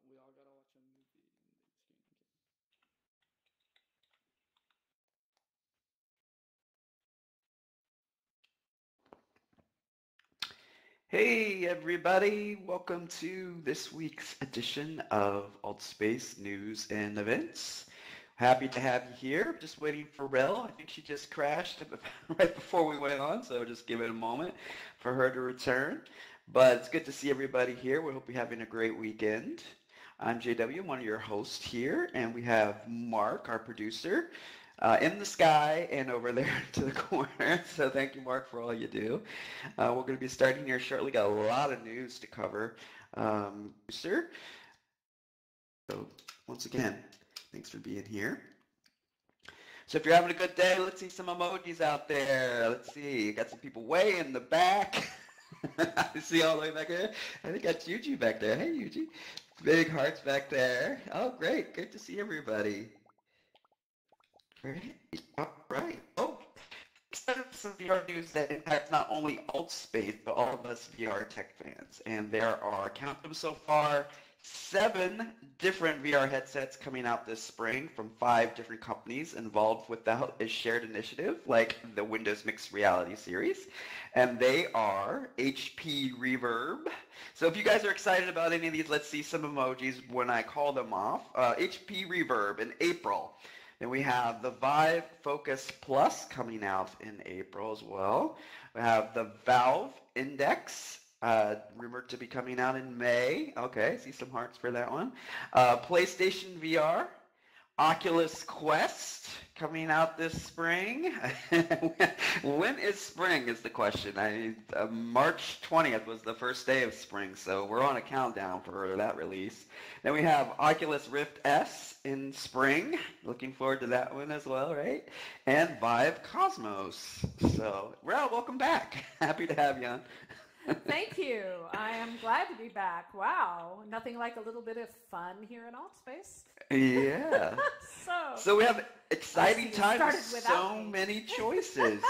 We all gotta watch a movie in the screen. Hey everybody, welcome to this week's edition of Alt Space News and Events. Happy to have you here. Just waiting for Rel. I think she just crashed right before we went on, so just give it a moment for her to return. But it's good to see everybody here. We hope you're having a great weekend. I'm JW, I'm one of your hosts here, and we have Mark, our producer, in the sky and over there to the corner. So thank you, Mark, for all you do. We're going to be starting here shortly. Got a lot of news to cover, sir. So once again, thanks for being here. So if you're having a good day, let's see some emojis out there. Let's see. Got some people way in the back. I see all the way back there. I think that's Yuji back there. Hey, Yuji. Big hearts back there. Oh, great. Good to see everybody. Great. All right. Oh, some VR news that impacts not only Altspace, but all of us VR tech fans. And there are, count them so far, 7 different VR headsets coming out this spring from 5 different companies involved with a shared initiative, like the Windows Mixed Reality series. And they are HP Reverb. So if you guys are excited about any of these, let's see some emojis when I call them off. HP Reverb in April. Then we have the Vive Focus Plus coming out in April as well. We have the Valve Index, rumored to be coming out in May. Okay, see some hearts for that one. PlayStation VR, Oculus Quest coming out this spring. When is spring is the question. March 20th was the first day of spring, so we're on a countdown for that release. Then we have Oculus Rift S in spring. Looking forward to that one as well, right? And Vive Cosmos. So, Rel, welcome back. Happy to have you on. Thank you. I am glad to be back. Wow, nothing like a little bit of fun here in Altspace. Yeah. So, So we have I see exciting you times with started without so me. many choices.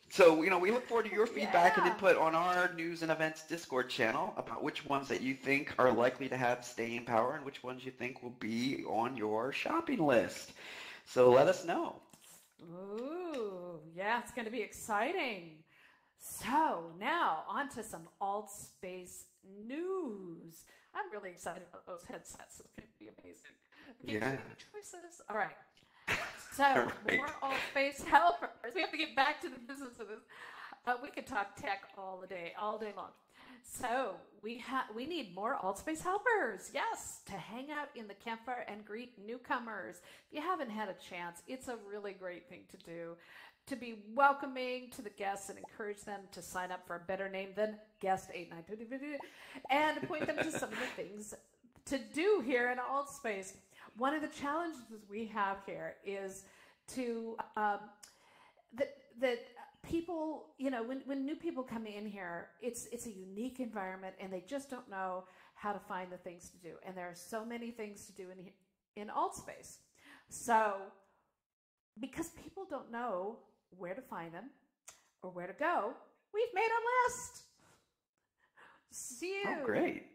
So, we look forward to your feedback and Yeah. input on our news and events Discord channel about which ones that you think are likely to have staying power and which ones you think will be on your shopping list. So let us know. Ooh, yeah, it's going to be exciting. So now on to some Altspace news. I'm really excited about those headsets. It's going to be amazing. Okay, Yeah. choices. All right. So, All right. more Altspace helpers. We have to get back to the business of this. We could talk tech all day long. So we need more Altspace helpers. Yes, to hang out in the campfire and greet newcomers. If you haven't had a chance, it's a really great thing to do. To be welcoming to the guests and encourage them to sign up for a better name than Guest 8922 and point them to some of the things to do here in Altspace. One of the challenges we have here is to that people, when new people come in here, it's a unique environment and they just don't know how to find the things to do. And there are so many things to do in Altspace. So because people don't know where to find them or where to go, we've made a list. See you. Oh, great.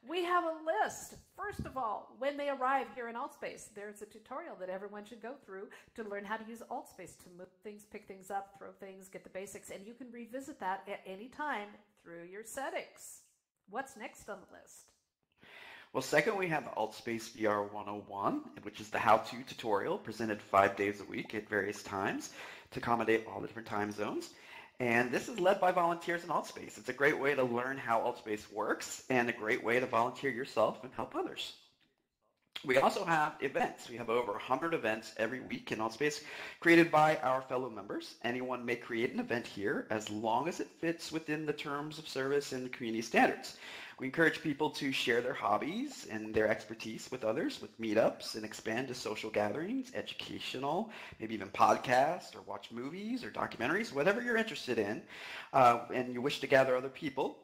We have a list. First of all, when they arrive here in Altspace, there's a tutorial that everyone should go through to learn how to use Altspace to move things, pick things up, throw things, get the basics, and you can revisit that at any time through your settings. What's next on the list? Well, second, we have Altspace VR 101, which is the how-to tutorial presented 5 days a week at various times to accommodate all the different time zones. And this is led by volunteers in Altspace. It's a great way to learn how Altspace works and a great way to volunteer yourself and help others. We also have events. We have over 100 events every week in Altspace created by our fellow members. Anyone may create an event here as long as it fits within the terms of service and community standards. We encourage people to share their hobbies and their expertise with others with meetups and expand to social gatherings, educational, maybe even podcasts or watch movies or documentaries, whatever you're interested in and you wish to gather other people.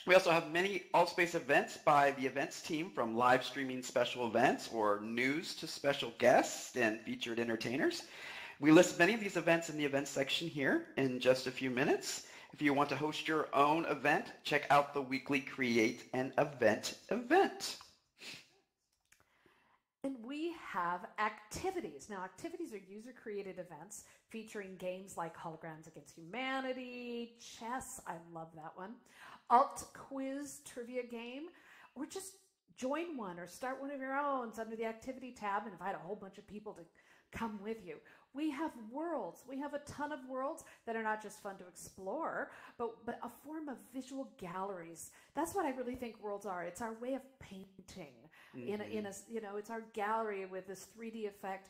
We also have many Altspace events by the events team, from live streaming special events or news to special guests and featured entertainers. We list many of these events in the events section here in just a few minutes. If you want to host your own event, check out the weekly Create an Event event. And we have activities. Now, activities are user-created events featuring games like Holograms Against Humanity, chess, I love that one, alt quiz trivia game, or just join one or start one of your own under the activity tab and invite a whole bunch of people to come with you. We have worlds. We have a ton of worlds that are not just fun to explore, but a form of visual galleries. That's what I really think worlds are. It's our way of painting. It's our gallery with this 3D effect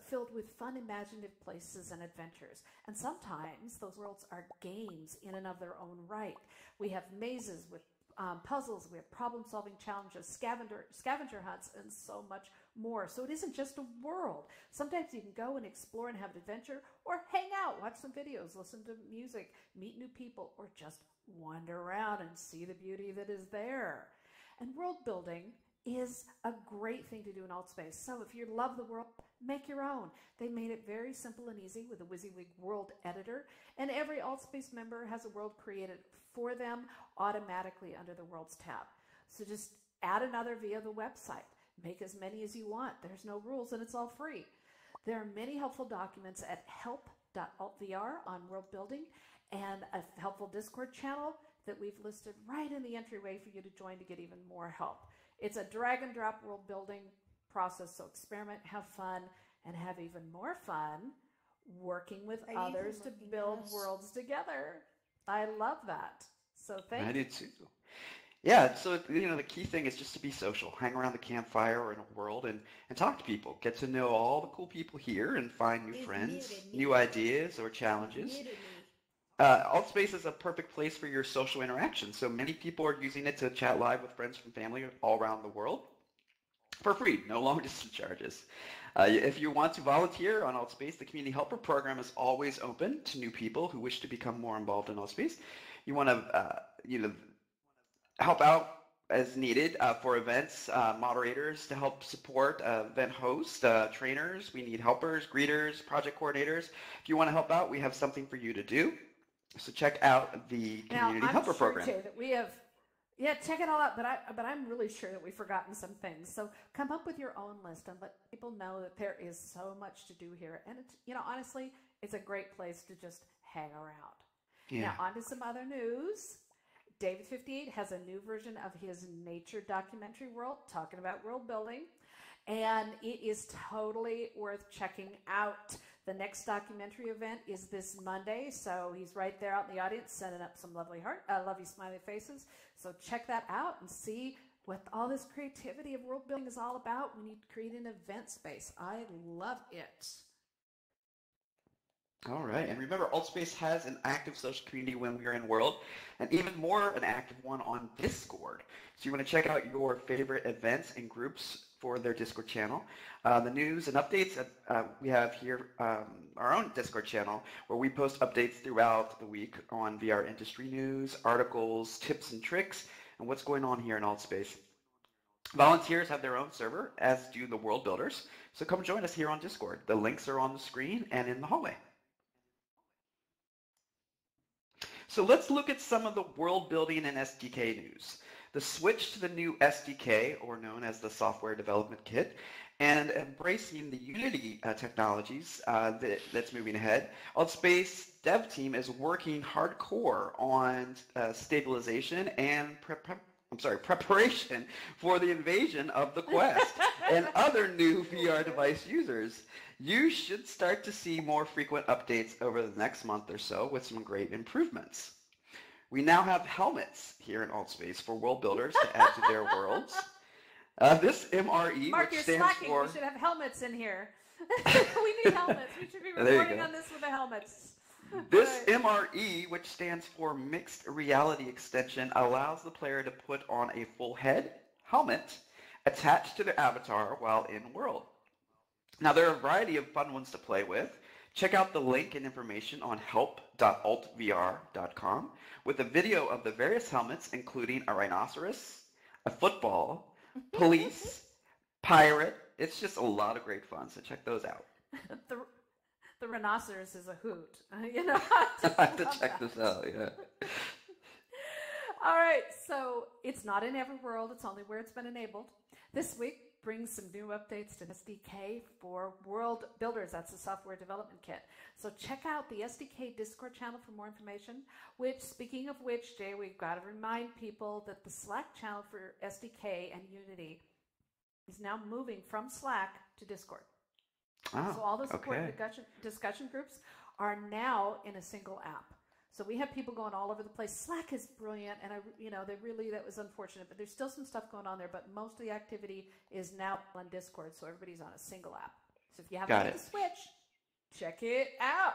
filled with fun, imaginative places and adventures. And sometimes those worlds are games in and of their own right. We have mazes with puzzles, we have problem-solving challenges, scavenger hunts, and so much more. So it isn't just a world. Sometimes you can go and explore and have an adventure, or hang out, watch some videos, listen to music, meet new people, or just wander around and see the beauty that is there. And world building is a great thing to do in Altspace. So if you love the world, make your own. They made it very simple and easy with a WYSIWYG world editor, and every Altspace member has a world created for them automatically under the Worlds tab. So just add another via the website. Make as many as you want. There's no rules and it's all free. There are many helpful documents at help.altvr on world building, and a helpful Discord channel that we've listed right in the entryway for you to join to get even more help. It's a drag and drop world building process, so experiment, have fun, and have even more fun working with others to build worlds together. I love that. So thank you. I do too. Yeah, so the key thing is just to be social. Hang around the campfire or in a world and talk to people. Get to know all the cool people here and find new friends, new ideas or challenges. Altspace is a perfect place for your social interaction. So many people are using it to chat live with friends from family all around the world. for free, no long distance charges. If you want to volunteer on AltSpace, the Community Helper Program is always open to new people who wish to become more involved in AltSpace. You want to, help out as needed for events, moderators to help support event hosts, trainers. We need helpers, greeters, project coordinators. If you want to help out, we have something for you to do. So check out the Community Helper Program. Jay, that we have, check it all out. But I'm really sure that we've forgotten some things. So come up with your own list and let people know that there is so much to do here. And it's, honestly, it's a great place to just hang around. Yeah. Now on to some other news. David58 has a new version of his nature documentary World, talking about world building, and it is totally worth checking out. The next documentary event is this Monday, so he's right there out in the audience sending up some lovely smiley faces. So check that out and see what all this creativity of world building is all about. We need to create an event space. I love it. All right, and remember, AltSpace has an active social community when we are in World, and even more an active one on Discord. So you want to check out your favorite events and groups for their Discord channel. The news and updates we have here, our own Discord channel, where we post updates throughout the week on VR industry news, articles, tips and tricks, and what's going on here in AltSpace. Volunteers have their own server, as do the World Builders, so come join us here on Discord. The links are on the screen and in the hallway. So let's look at some of the world building and SDK news. The switch to the new SDK, or known as the Software Development Kit, and embracing the Unity technologies that's moving ahead. AltSpace dev team is working hardcore on stabilization and preparation for the invasion of the Quest and other new VR device users. You should start to see more frequent updates over the next month or so with some great improvements. We now have helmets here in AltSpace for world builders to add to their worlds. This MRE, Mark, which stands for... We should have helmets in here. We need helmets. We should be recording on this with the helmets. This MRE, which stands for Mixed Reality Extension, allows the player to put on a full head helmet attached to their avatar while in world. Now, there are a variety of fun ones to play with. Check out the link and information on help.altvr.com with a video of the various helmets, including a rhinoceros, a football, police, pirate. It's just a lot of great fun, so check those out. The rhinoceros is a hoot. I have to check this out, yeah. All right, so it's not in every world. It's only where it's been enabled. This week brings some new updates to SDK for world builders. That's the Software Development Kit. So check out the SDK Discord channel for more information, which, speaking of which, Jay, we've got to remind people that the Slack channel for SDK and Unity is now moving from Slack to Discord. Oh, so all the support discussion groups are now in a single app. So we have people going all over the place. Slack is brilliant, and that was unfortunate, but there's still some stuff going on there. But most of the activity is now on Discord, so everybody's on a single app. So if you haven't made the switch, check it out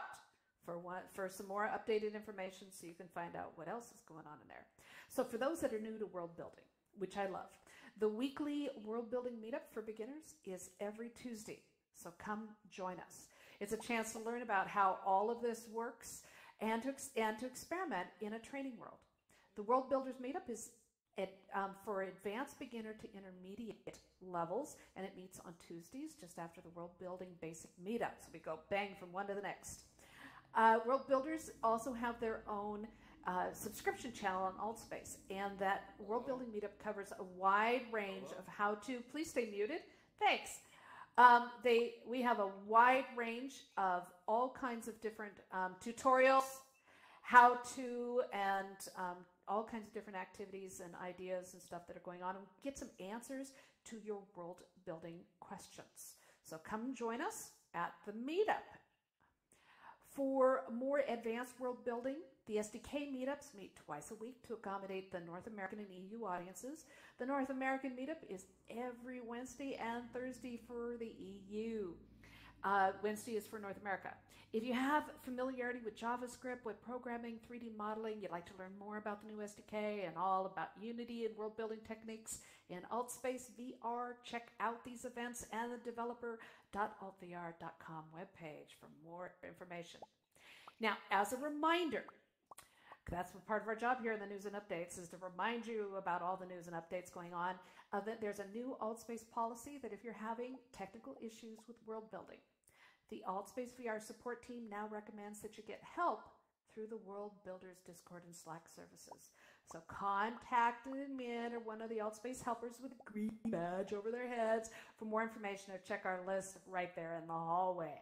for some more updated information, so you can find out what else is going on in there. So for those that are new to world building, which I love, the weekly world building meetup for beginners is every Tuesday. So come join us. It's a chance to learn about how all of this works and to experiment in a training world. The World Builders Meetup is for advanced beginner to intermediate levels, and it meets on Tuesdays just after the World Building Basic Meetup. So we go bang from one to the next. World Builders also have their own subscription channel on AltSpace, and that World Building Meetup covers a wide range of how to, please stay muted, thanks. We have a wide range of all kinds of different tutorials, how to, and all kinds of different activities and ideas and stuff that are going on, and get some answers to your world building questions. So come join us at the meetup. For more advanced world building, the SDK meetups meet twice a week to accommodate the North American and EU audiences. The North American meetup is every Wednesday and Thursday for the EU. Wednesday is for North America. If you have familiarity with JavaScript, web programming, 3D modeling, you'd like to learn more about the new SDK and all about Unity and world building techniques, in AltSpace VR. Check out these events and the developer.altvr.com webpage for more information. Now, as a reminder, that's part of our job here in the news and updates, is to remind you about all the news and updates going on. That there's a new AltSpace policy that if you're having technical issues with world building, the AltSpace VR support team now recommends that you get help through the World Builders Discord and Slack services. So contact an admin or one of the AltSpace helpers with a green badge over their heads for more information, or check our list right there in the hallway.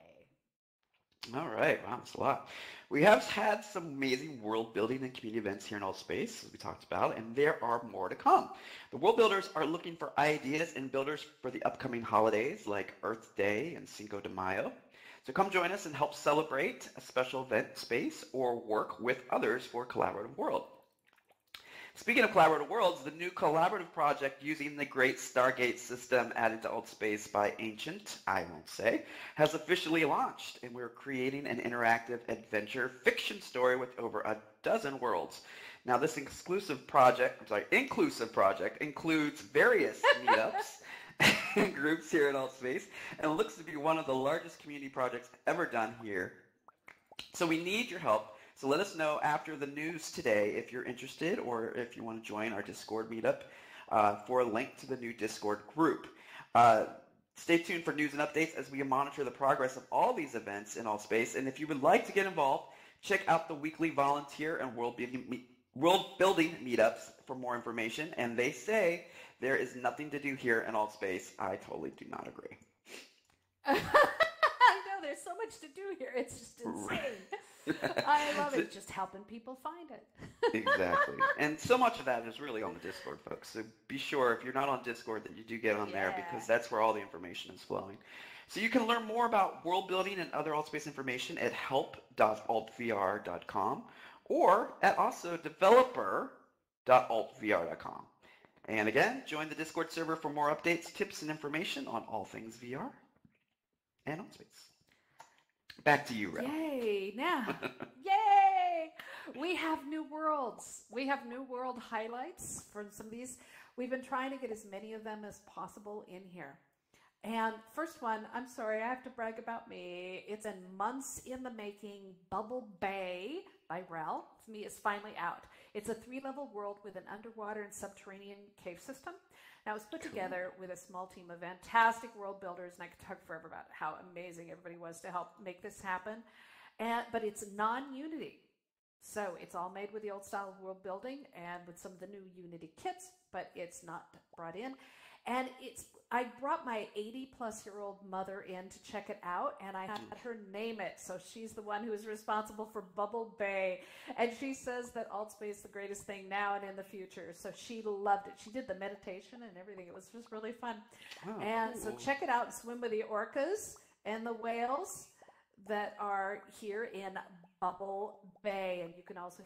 All right, wow, that's a lot. We have had some amazing world building and community events here in AltSpace, as we talked about, and there are more to come. The world builders are looking for ideas and builders for the upcoming holidays like Earth Day and Cinco de Mayo. So come join us and help celebrate a special event space or work with others for a collaborative world. Speaking of collaborative worlds, the new collaborative project using the great Stargate system added to AltSpace by Ancient, I won't say, has officially launched, and we're creating an interactive adventure fiction story with over a dozen worlds. Now, this inclusive project includes various meetups and groups here at AltSpace, and looks to be one of the largest community projects ever done here. So we need your help. So let us know after the news today if you're interested or if you want to join our Discord meetup for a link to the new Discord group. Stay tuned for news and updates as we monitor the progress of all these events in AltSpace. And if you would like to get involved, check out the weekly volunteer and world building meetups for more information. And they say there is nothing to do here in AltSpace. I totally do not agree. I know, there's so much to do here. It's just insane. I love it. Just helping people find it. Exactly. And so much of that is really on the Discord, folks. So be sure, if you're not on Discord, that you do get on there, because that's where all the information is flowing. So you can learn more about world building and other AltSpace information at help.altvr.com or at also developer.altvr.com. And again, join the Discord server for more updates, tips, and information on all things VR and AltSpace. Back to you, Rel. Yay! Now, yay! We have new worlds. We have new world highlights for some of these. We've been trying to get as many of them as possible in here. And first one, I'm sorry, I have to brag about me. It's in months in the making. Bubble Bay by Rel. To me, is finally out. It's a 3-level world with an underwater and subterranean cave system. Now, it was put together with a small team of fantastic world builders, and I could talk forever about how amazing everybody was to help make this happen. But it's non-Unity. So it's all made with the old style of world building and with some of the new Unity kits, but it's not brought in. And I brought my 80-plus-year-old mother in to check it out, and I had her name it. So she's the one who is responsible for Bubble Bay. And she says that AltSpace is the greatest thing now and in the future. So she loved it. She did the meditation and everything. It was just really fun. Oh, and cool. So check it out and swim with the orcas and the whales that are here in Bubble Bay. And you can also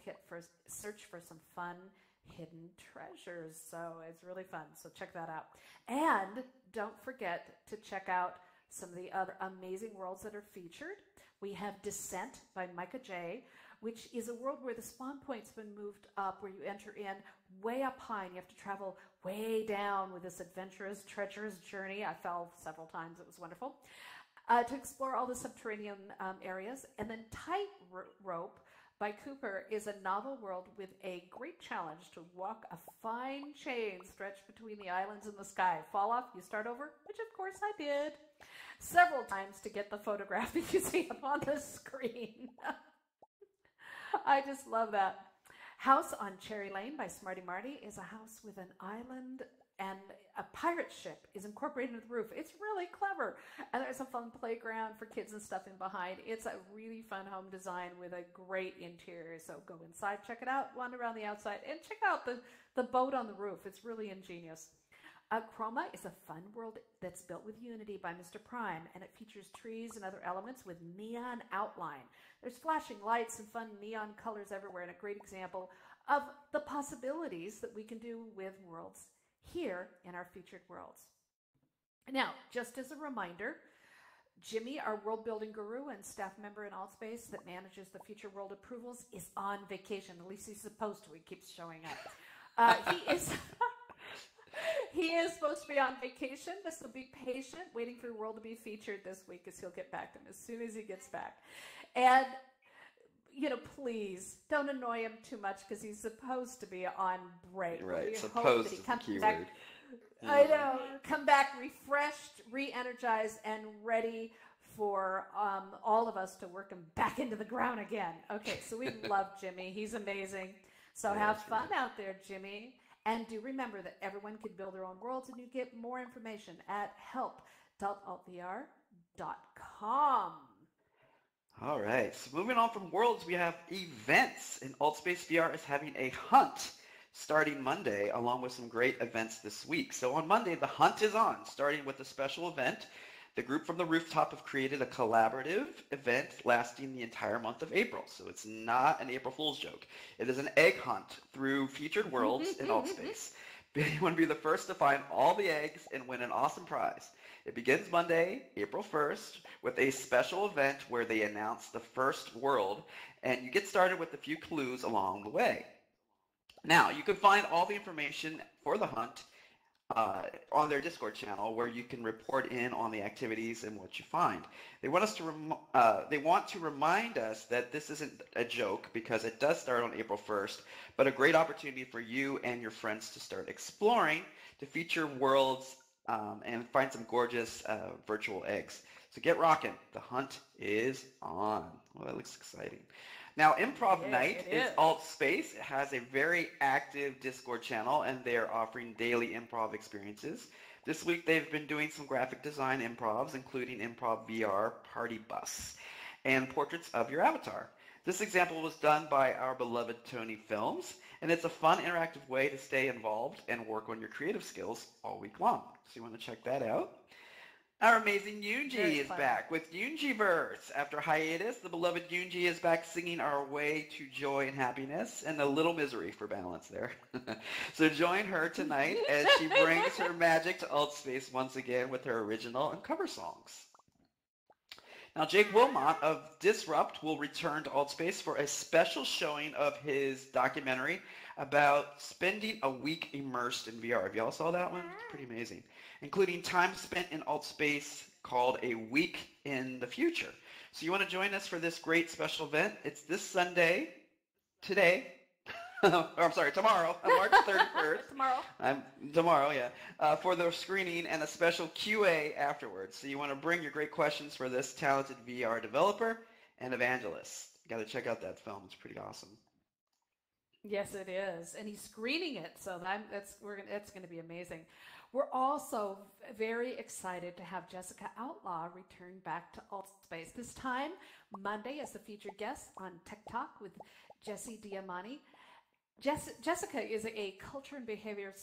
search for some fun hidden treasures. So it's really fun. So check that out. And don't forget to check out some of the other amazing worlds that are featured. We have Descent by Micah J, which is a world where the spawn point's been moved up, where you enter in way up high and you have to travel way down with this adventurous, treacherous journey. I fell several times. It was wonderful. To explore all the subterranean areas. And then Tightrope by Cooper is a novel world with a great challenge to walk a fine chain stretched between the islands and the sky. Fall off, you start over, which of course I did several times to get the photograph that you see up on the screen. I just love that. House on Cherry Lane by Smarty Marty is a house with an island and a pirate ship is incorporated into the roof. It's really clever. And there's a fun playground for kids and stuff in behind. It's a really fun home design with a great interior. So go inside, check it out, wander around the outside, and check out the boat on the roof. It's really ingenious. Chroma is a fun world that's built with Unity by Mr. Prime, and it features trees and other elements with neon outline. There's flashing lights and fun neon colors everywhere, and a great example of the possibilities that we can do with worlds here in our featured worlds. Now, just as a reminder, Jimmy, our world building guru and staff member in AltSpace that manages the future world approvals, is on vacation. At least he's supposed to. He keeps showing up. He is supposed to be on vacation, so be patient, waiting for World to be featured this week, as he'll get back to him as soon as he gets back. And please don't annoy him too much because he's supposed to be on break. Right, We hope supposed that he is the comes key back. word. I know, come back refreshed, re-energized, and ready for all of us to work him back into the ground again. Okay, so we love Jimmy. He's amazing. So have fun out there, Jimmy. And do remember that everyone can build their own worlds, and you get more information at help.altvr.com. All right, so moving on from Worlds, we have events. And AltSpace VR is having a hunt starting Monday, along with some great events this week. So on Monday, the hunt is on, starting with a special event. The group from the rooftop have created a collaborative event lasting the entire month of April. So it's not an April Fool's joke. It is an egg hunt through featured worlds in AltSpace. You want to be the first to find all the eggs and win an awesome prize. It begins Monday, April 1st, with a special event where they announce the first world, and you get started with a few clues along the way. Now, you can find all the information for the hunt on their Discord channel, where you can report in on the activities and what you find. They want to remind us that this isn't a joke, because it does start on April 1st, but a great opportunity for you and your friends to start exploring, to feature worlds, and find some gorgeous virtual eggs. So get rocking. The hunt is on. Well, that looks exciting. Now, Improv Night is AltSpace. It has a very active Discord channel, and they're offering daily improv experiences. This week, they've been doing some graphic design improvs, including Improv VR Party Bus and Portraits of Your Avatar. This example was done by our beloved Tony Films, and it's a fun, interactive way to stay involved and work on your creative skills all week long. So you want to check that out? Our amazing Yoonji is back with Yoonjiverse. After hiatus, the beloved Yoonji is back singing our way to joy and happiness, and a little misery for balance there. So join her tonight as she brings her magic to AltSpace once again with her original and cover songs. Now, Jake Wilmot of Disrupt will return to AltSpace for a special showing of his documentary about spending a week immersed in VR. If y'all saw that one, it's pretty amazing. Including time spent in AltSpace called A Week in the Future. So you want to join us for this great special event? It's this Sunday, tomorrow, March 31st. Tomorrow, yeah, for the screening and a special QA afterwards. So you want to bring your great questions for this talented VR developer and evangelist. You got to check out that film. It's pretty awesome. Yes, it is, and he's screening it, so that's going to be amazing. We're also very excited to have Jessica Outlaw return back to AltSpace. This time, Monday, as the featured guest on Tech Talk with Jessie Diamani. Jessica is a culture and behavior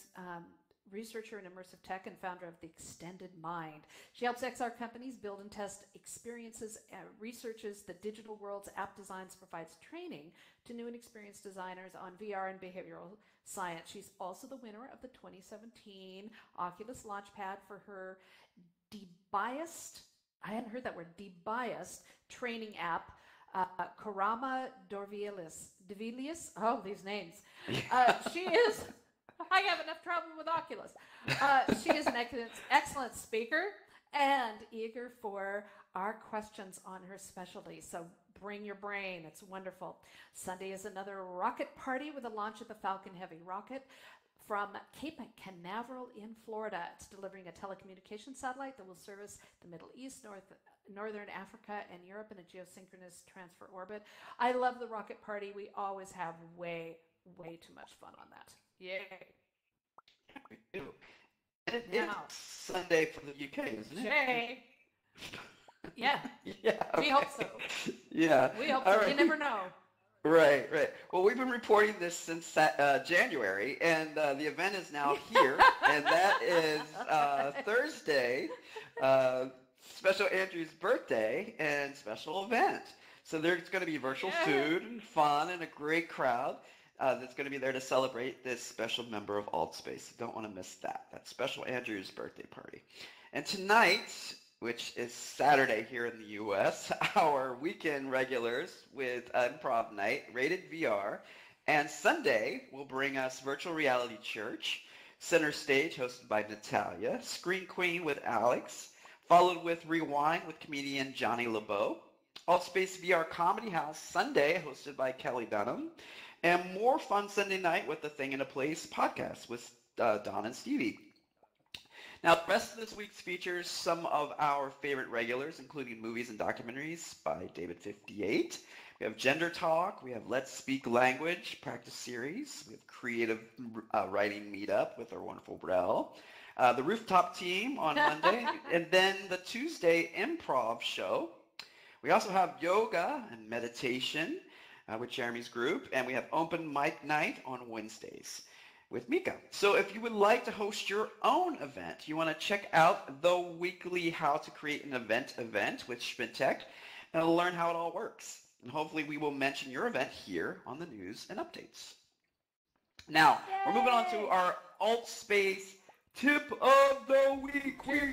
researcher in immersive tech and founder of The Extended Mind. She helps XR companies build and test experiences, researches the digital world's app designs, provides training to new and experienced designers on VR and behavioral science. She's also the winner of the 2017 Oculus Launchpad for her debiased, I hadn't heard that word, debiased training app, Karama Dorvilius. Oh, these names. She is... I have enough trouble with Oculus. She is an excellent speaker and eager for our questions on her specialty. So bring your brain. It's wonderful. Sunday is another rocket party with the launch of the Falcon Heavy rocket from Cape Canaveral in Florida. It's delivering a telecommunications satellite that will service the Middle East, Northern Africa, and Europe in a geosynchronous transfer orbit. I love the rocket party. We always have way too much fun on that. Yay. We do. And it's Sunday for the UK, isn't it? Jay. Yeah. Yeah. Okay. We hope so. Yeah. We hope so. You never know. Right. Well, we've been reporting this since January, and the event is now here, and that is Thursday, Special Andrew's birthday and special event. So there's going to be virtual food and fun and a great crowd that's going to be there to celebrate this special member of AltSpace. Don't want to miss that. That's Special Andrew's birthday party. And tonight, which is Saturday here in the U.S., our weekend regulars with Improv Night, Rated VR, and Sunday will bring us Virtual Reality Church. Center Stage, hosted by Natalia. Screen Queen with Alex. Followed with Rewind with comedian Johnny LeBeau. Altspace VR Comedy House Sunday, hosted by Kelly Dunham. And more fun Sunday night with the Thing in a Place podcast with Don and Stevie. Now, the rest of this week's features some of our favorite regulars, including movies and documentaries by David 58. We have Gender Talk. We have Let's Speak Language practice series. We have Creative Writing Meetup with our wonderful Brel. The Rooftop Team on Monday. And then the Tuesday Improv Show. We also have yoga and meditation with Jeremy's group. And we have Open Mic Night on Wednesdays with Mika. So if you would like to host your own event, you want to check out the weekly How to Create an Event with Schmidtech and learn how it all works. And hopefully we will mention your event here on the news and updates. Now, we're moving on to our Altspace Tip of the Week. We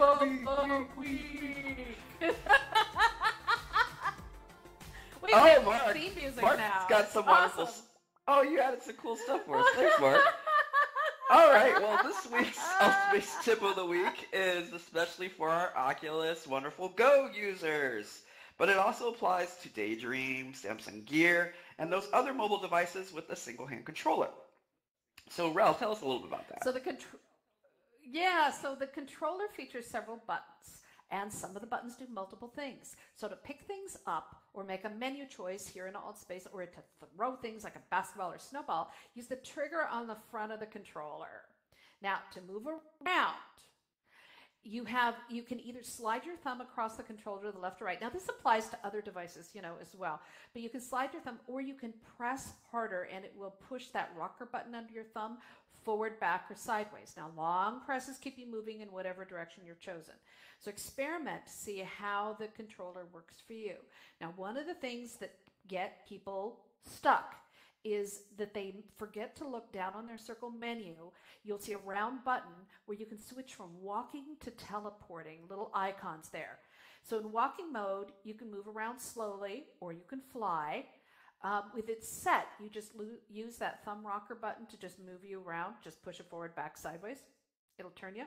oh, Mark. Theme music Mark's now. got some Awesome. wonderful... Oh, you added some cool stuff for us. Thanks, Mark. All right, well, this week's Altspace Tip of the Week is especially for our Oculus Wonderful Go users. But it also applies to Daydream, Samsung Gear, and those other mobile devices with a single-hand controller. So, Ralph, tell us a little bit about that. So the controller features several buttons, and some of the buttons do multiple things. So to pick things up or make a menu choice here in Altspace, or to throw things like a basketball or snowball, use the trigger on the front of the controller. Now, to move around, you can either slide your thumb across the controller to the left or right. Now, this applies to other devices, as well. But you can slide your thumb, or you can press harder, and it will push that rocker button under your thumb forward, back, or sideways. Now, long presses keep you moving in whatever direction you've chosen. So experiment to see how the controller works for you. Now, one of the things that get people stuck is that they forget to look down on their circle menu. You'll see a round button where you can switch from walking to teleporting, little icons there. So in walking mode, you can move around slowly, or you can fly. With it set, you just use that thumb rocker button to just move you around. Just push it forward, back, sideways. It'll turn you.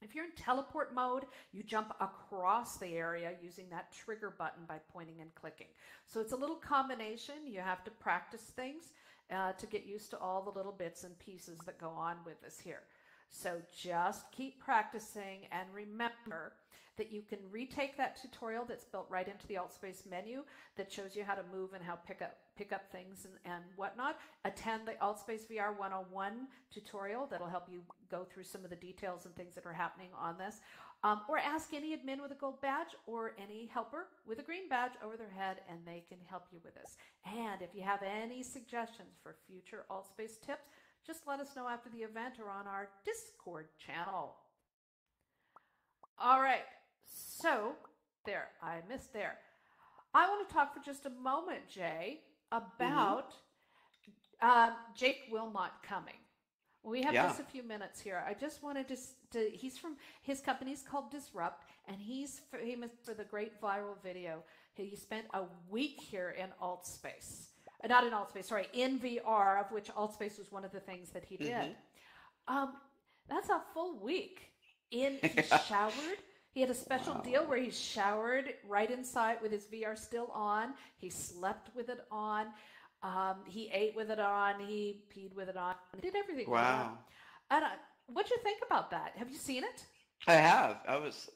If you're in teleport mode, you jump across the area using that trigger button by pointing and clicking. So it's a little combination. You have to practice things to get used to all the little bits and pieces that go on with this here. So just keep practicing, and remember that you can retake that tutorial that's built right into the Altspace menu that shows you how to move and how pick up things and whatnot. Attend the Altspace VR 101 tutorial that'll help you go through some of the details and things that are happening on this. Or ask any admin with a gold badge or any helper with a green badge over their head, and they can help you with this. And if you have any suggestions for future Altspace tips, just let us know after the event or on our Discord channel. All right, so there, I missed there. I want to talk for just a moment, Jay, about Jake Wilmot coming. We have just a few minutes here. I just wanted to he's from, his company's called Disrupt, and he's famous for the great viral video. He spent a week here in Altspace. Not in Altspace, sorry, in VR, of which Altspace was one of the things that he did. That's a full week. He showered. He had a special deal where he showered right inside with his VR still on. He slept with it on. He ate with it on. He peed with it on. He did everything with it on. And what'd you think about that? Have you seen it? I have. I was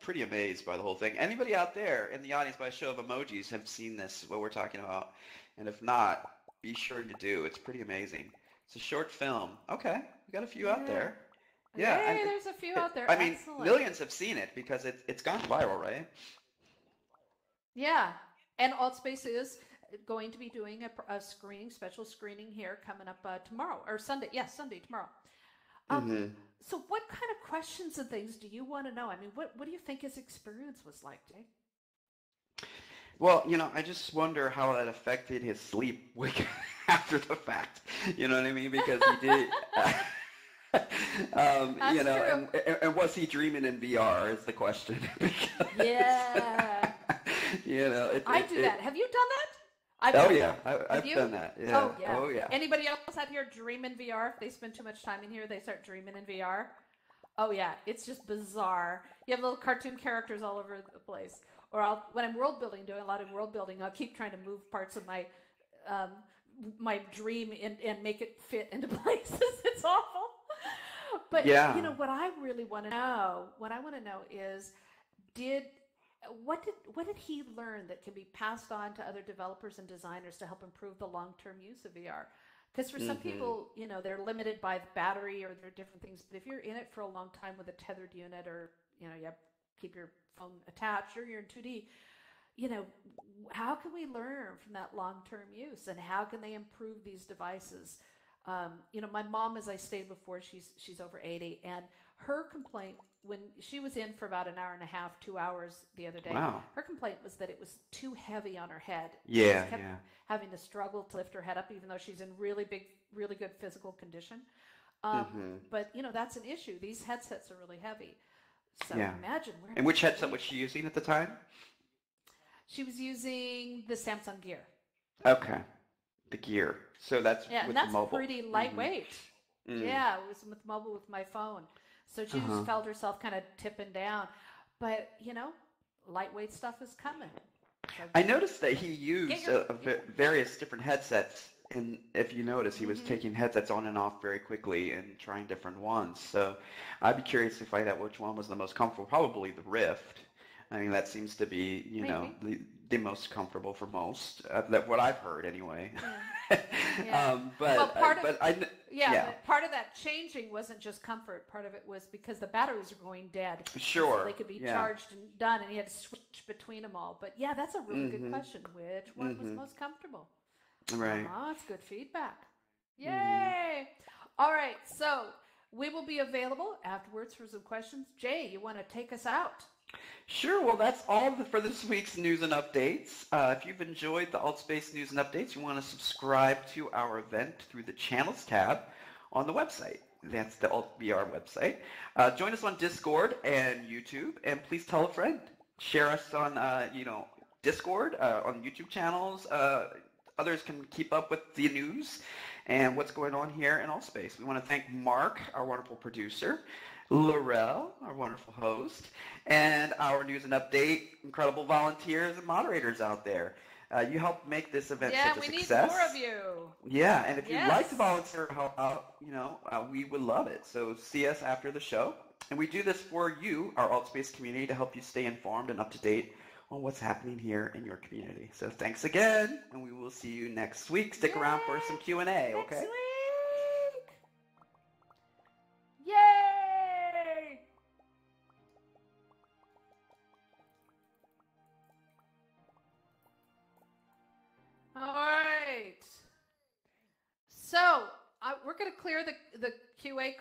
pretty amazed by the whole thing. Anybody out there in the audience, by a show of emojis, have seen this, what we're talking about? And if not, be sure to do. It's pretty amazing. It's a short film. Okay, we got a few out there. Yeah, hey, there's a few out there. I mean, Excellent. Millions have seen it because it's gone viral, right? Yeah, and Altspace is going to be doing a special screening here coming up tomorrow, or Sunday. Yes, Sunday, tomorrow. So what kind of questions and things do you want to know? I mean, what do you think his experience was like, Jay? Well, I just wonder how that affected his sleep after the fact. You know what I mean? Because he did... and was he dreaming in VR is the question. Yeah. I do that. Have you done that? I've Oh done yeah, that. Have I've you? done that. Yeah. Oh yeah. Oh yeah. Anybody else out here dream in VR? If they spend too much time in here, they start dreaming in VR. Oh yeah, it's just bizarre. You have little cartoon characters all over the place. Or when I'm world building, doing a lot of world building, I'll keep trying to move parts of um, my dream and make it fit into places. It's awful. But Yeah. what I really want to know, is, did what did he learn that can be passed on to other developers and designers to help improve the long-term use of VR? Because for some Mm-hmm. people, they're limited by the battery or there are different things. But if you're in it for a long time with a tethered unit, or you have keep your phone attached, or you're in 2D, you know, how can we learn from that long-term use, and how can they improve these devices? My mom, as I stated before, she's over 80, and her complaint when she was in for about an hour and a half, 2 hours the other day, Wow. her complaint was that it was too heavy on her head. She Yeah. just kept Yeah. having to struggle to lift her head up, even though she's in really good physical condition. Um, Mm-hmm. but that's an issue. These headsets are really heavy. So Yeah. imagine where And which she'd headset be. was she using at the time? She was using the Samsung Gear. Okay. The Gear. So that's Yeah, and with the that's mobile. pretty Mm-hmm. lightweight. Mm. Yeah, it was with mobile with my phone. So she just Uh-huh. felt herself kind of tipping down. But, lightweight stuff is coming. So I noticed that he get used your. various different headsets, and if you notice, he was Mm-hmm. taking headsets on and off very quickly and trying different ones. So I'd be curious to find out which one was the most comfortable. Probably the Rift. I mean, that seems to be, Maybe. the most comfortable for most. That what I've heard anyway. Yeah. Yeah. Well, yeah, but part of that changing wasn't just comfort. Part of it was because the batteries were going dead. sure. So they could be Yeah. charged and done, and you had to switch between them all. But yeah, that's a really good Mm-hmm. question. Which one was Mm-hmm. most comfortable? Right. That's good feedback. Mm-hmm. Yay! All right, so we will be available afterwards for some questions. Jay, you want to take us out? Sure. Well, that's all for this week's news and updates. If you've enjoyed the AltSpace news and updates, you want to subscribe to our event through the channels tab on the website. That's the AltVR website. Join us on Discord and YouTube, and please tell a friend. Share us on, Discord, on YouTube channels. Others can keep up with the news and what's going on here in AltSpace. We want to thank Mark, our wonderful producer, Laurel, our wonderful host, and our news and update incredible volunteers and moderators out there. You helped make this event Yeah, such a we need success. more of you. Yeah, and if you'd like to Yes. volunteer or help out, we would love it. So see us after the show. And we do this for you, our AltSpace community, to help you stay informed and up to date on what's happening here in your community. So thanks again, and we will see you next week. Stick around for some Q&A, Next okay? week. Yay! All right. So we're going to clear the QA